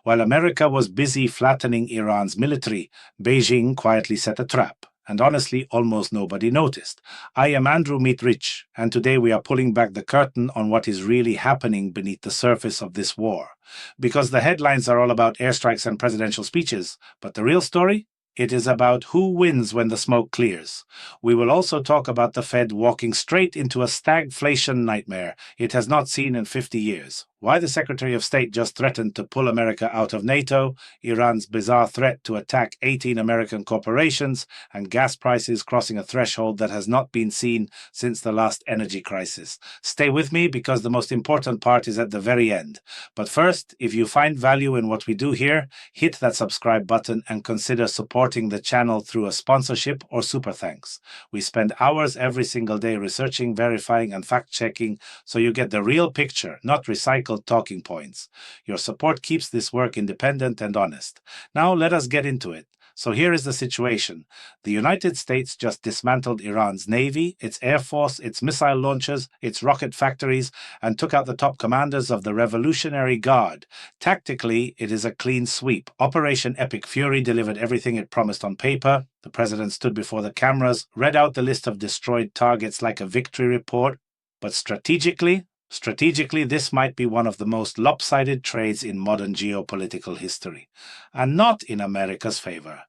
While America was busy flattening Iran's military, Beijing quietly set a trap. And honestly, almost nobody noticed. I am Andrew Meet Rich, and today we are pulling back the curtain on what is really happening beneath the surface of this war. Because the headlines are all about airstrikes and presidential speeches, but the real story? It is about who wins when the smoke clears. We will also talk about the Fed walking straight into a stagflation nightmare it has not seen in 50 years. Why the Secretary of State just threatened to pull America out of NATO, Iran's bizarre threat to attack 18 American corporations, and gas prices crossing a threshold that has not been seen since the last energy crisis. Stay with me because the most important part is at the very end. But first, if you find value in what we do here, hit that subscribe button and consider supporting the channel through a sponsorship or super thanks. We spend hours every single day researching, verifying, and fact-checking so you get the real picture, not recycled talking points. Your support keeps this work independent and honest. Now let us get into it. So here is the situation. The United States just dismantled Iran's navy, its air force, its missile launchers, its rocket factories, and took out the top commanders of the Revolutionary Guard. Tactically, it is a clean sweep. Operation Epic Fury delivered everything it promised on paper. The president stood before the cameras, read out the list of destroyed targets like a victory report. But strategically, this might be one of the most lopsided trades in modern geopolitical history, and not in America's favor.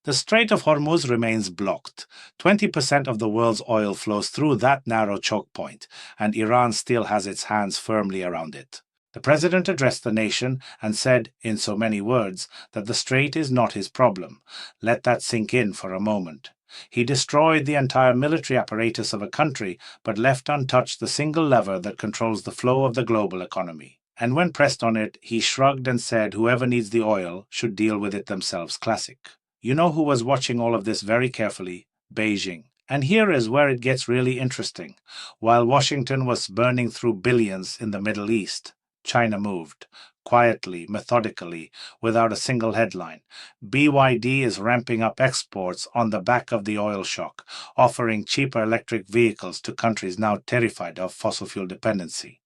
The Strait of Hormuz remains blocked. 20% of the world's oil flows through that narrow choke point, and Iran still has its hands firmly around it. The president addressed the nation and said, in so many words, that the strait is not his problem. Let that sink in for a moment. He destroyed the entire military apparatus of a country, but left untouched the single lever that controls the flow of the global economy. And when pressed on it, he shrugged and said whoever needs the oil should deal with it themselves. Classic. You know who was watching all of this very carefully? Beijing. And here is where it gets really interesting. While Washington was burning through billions in the Middle East, China moved. Quietly, methodically, without a single headline. BYD is ramping up exports on the back of the oil shock, offering cheaper electric vehicles to countries now terrified of fossil fuel dependency.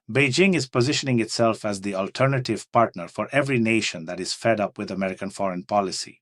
Beijing is positioning itself as the alternative partner for every nation that is fed up with American foreign policy.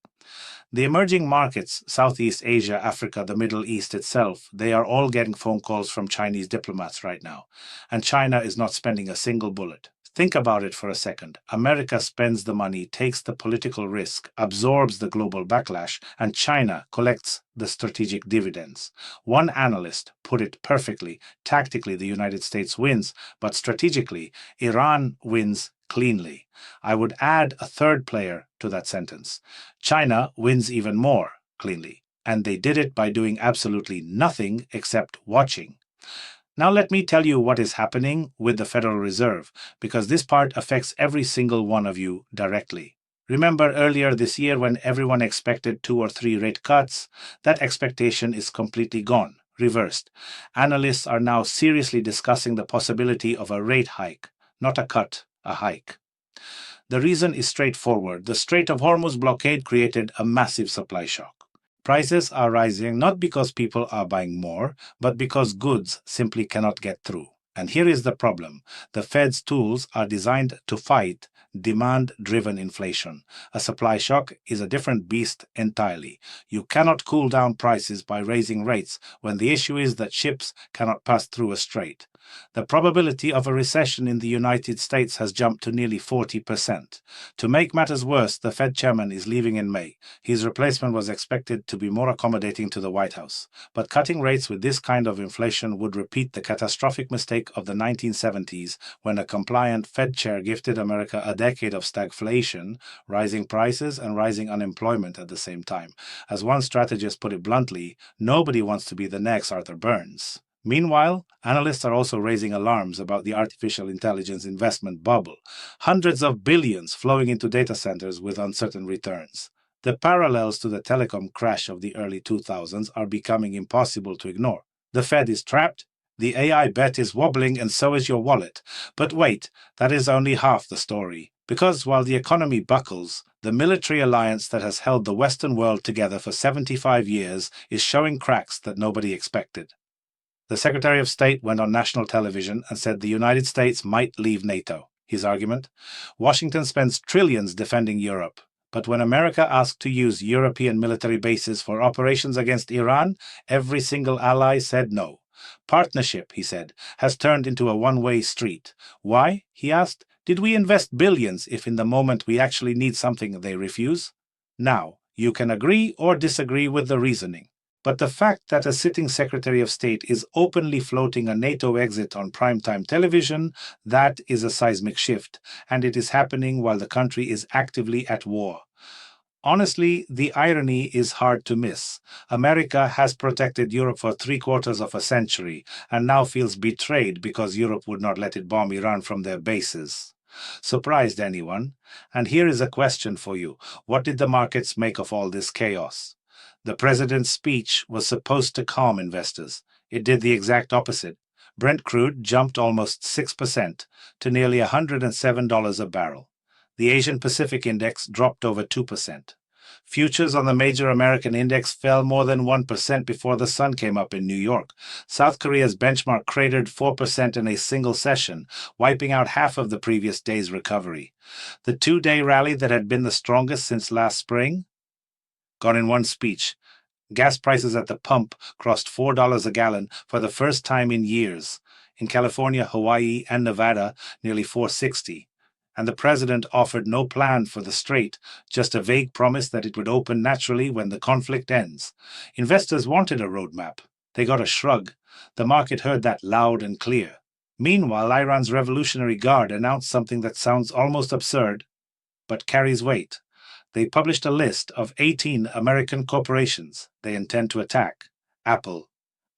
The emerging markets, Southeast Asia, Africa, the Middle East itself, they are all getting phone calls from Chinese diplomats right now. And China is not spending a single bullet. Think about it for a second. America spends the money, takes the political risk, absorbs the global backlash, and China collects the strategic dividends. One analyst put it perfectly. Tactically, the United States wins, but strategically, Iran wins cleanly. I would add a third player to that sentence. China wins even more cleanly, and they did it by doing absolutely nothing except watching. Now let me tell you what is happening with the Federal Reserve, because this part affects every single one of you directly. Remember earlier this year when everyone expected 2 or 3 rate cuts? That expectation is completely gone, reversed. Analysts are now seriously discussing the possibility of a rate hike, not a cut, a hike. The reason is straightforward. The Strait of Hormuz blockade created a massive supply shock. Prices are rising not because people are buying more, but because goods simply cannot get through. And here is the problem. The Fed's tools are designed to fight demand-driven inflation. A supply shock is a different beast entirely. You cannot cool down prices by raising rates when the issue is that ships cannot pass through a strait. The probability of a recession in the United States has jumped to nearly 40%. To make matters worse, the Fed chairman is leaving in May. His replacement was expected to be more accommodating to the White House. But cutting rates with this kind of inflation would repeat the catastrophic mistake of the 1970s, when a compliant Fed chair gifted America a decade of stagflation, rising prices and rising unemployment at the same time. As one strategist put it bluntly, nobody wants to be the next Arthur Burns. Meanwhile, analysts are also raising alarms about the artificial intelligence investment bubble, hundreds of billions flowing into data centers with uncertain returns. The parallels to the telecom crash of the early 2000s are becoming impossible to ignore. The Fed is trapped, the AI bet is wobbling, and so is your wallet. But wait, that is only half the story. Because while the economy buckles, the military alliance that has held the Western world together for 75 years is showing cracks that nobody expected. The Secretary of State went on national television and said the United States might leave NATO. his argument. Washington spends trillions defending Europe. But when America asked to use European military bases for operations against Iran, every single ally said no. Partnership, he said, has turned into a one-way street. Why? He asked. Did we invest billions if in the moment we actually need something they refuse? Now, you can agree or disagree with the reasoning. But the fact that a sitting Secretary of State is openly floating a NATO exit on primetime television, that is a seismic shift, and it is happening while the country is actively at war. Honestly, the irony is hard to miss. America has protected Europe for 3/4 of a century, and now feels betrayed because Europe would not let it bomb Iran from their bases. Surprised anyone? And here is a question for you. What did the markets make of all this chaos? The president's speech was supposed to calm investors. It did the exact opposite. Brent crude jumped almost 6% to nearly $107 a barrel. The Asian Pacific Index dropped over 2%. Futures on the major American index fell more than 1% before the sun came up in New York. South Korea's benchmark cratered 4% in a single session, wiping out half of the previous day's recovery. The two-day rally that had been the strongest since last spring? Gone in one speech. Gas prices at the pump crossed $4 a gallon for the first time in years. In California, Hawaii, and Nevada, nearly $4.60. And the president offered no plan for the strait, just a vague promise that it would open naturally when the conflict ends. Investors wanted a roadmap. They got a shrug. The market heard that loud and clear. Meanwhile, Iran's Revolutionary Guard announced something that sounds almost absurd, but carries weight. They published a list of 18 American corporations they intend to attack: Apple,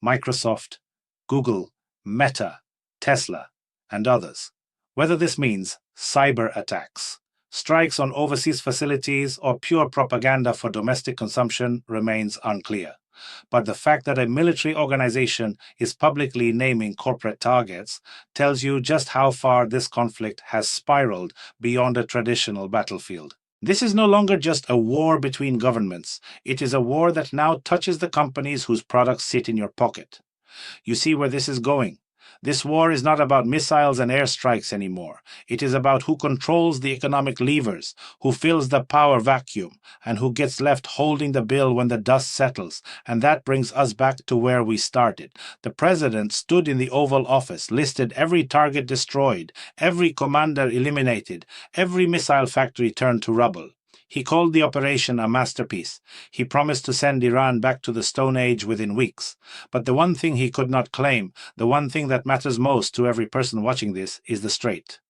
Microsoft, Google, Meta, Tesla, and others. Whether this means cyber attacks, strikes on overseas facilities, or pure propaganda for domestic consumption remains unclear. But the fact that a military organization is publicly naming corporate targets tells you just how far this conflict has spiraled beyond a traditional battlefield. This is no longer just a war between governments. It is a war that now touches the companies whose products sit in your pocket. You see where this is going. This war is not about missiles and airstrikes anymore. It is about who controls the economic levers, who fills the power vacuum, and who gets left holding the bill when the dust settles. And that brings us back to where we started. The president stood in the Oval Office, listed every target destroyed, every commander eliminated, every missile factory turned to rubble. He called the operation a masterpiece. He promised to send Iran back to the Stone Age within weeks. But the one thing he could not claim, the one thing that matters most to every person watching this, is the strait.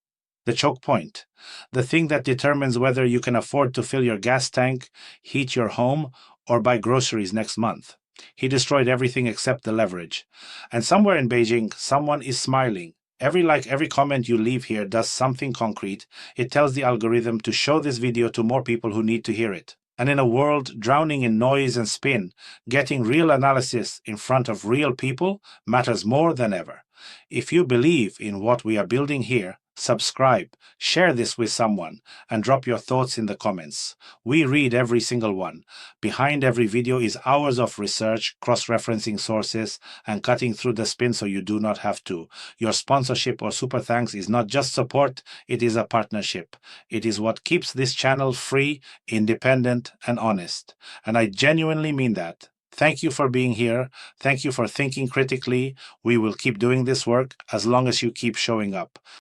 The choke point. The thing that determines whether you can afford to fill your gas tank, heat your home, or buy groceries next month. He destroyed everything except the leverage. And somewhere in Beijing, someone is smiling. Every like, every comment you leave here does something concrete. It tells the algorithm to show this video to more people who need to hear it. And in a world drowning in noise and spin, getting real analysis in front of real people matters more than ever. If you believe in what we are building here, subscribe, share this with someone, and drop your thoughts in the comments. We read every single one. Behind every video is hours of research, cross-referencing sources, and cutting through the spin so you do not have to. Your sponsorship or super thanks is not just support, it is a partnership. It is what keeps this channel free, independent, and honest. And I genuinely mean that. Thank you for being here. Thank you for thinking critically. We will keep doing this work as long as you keep showing up.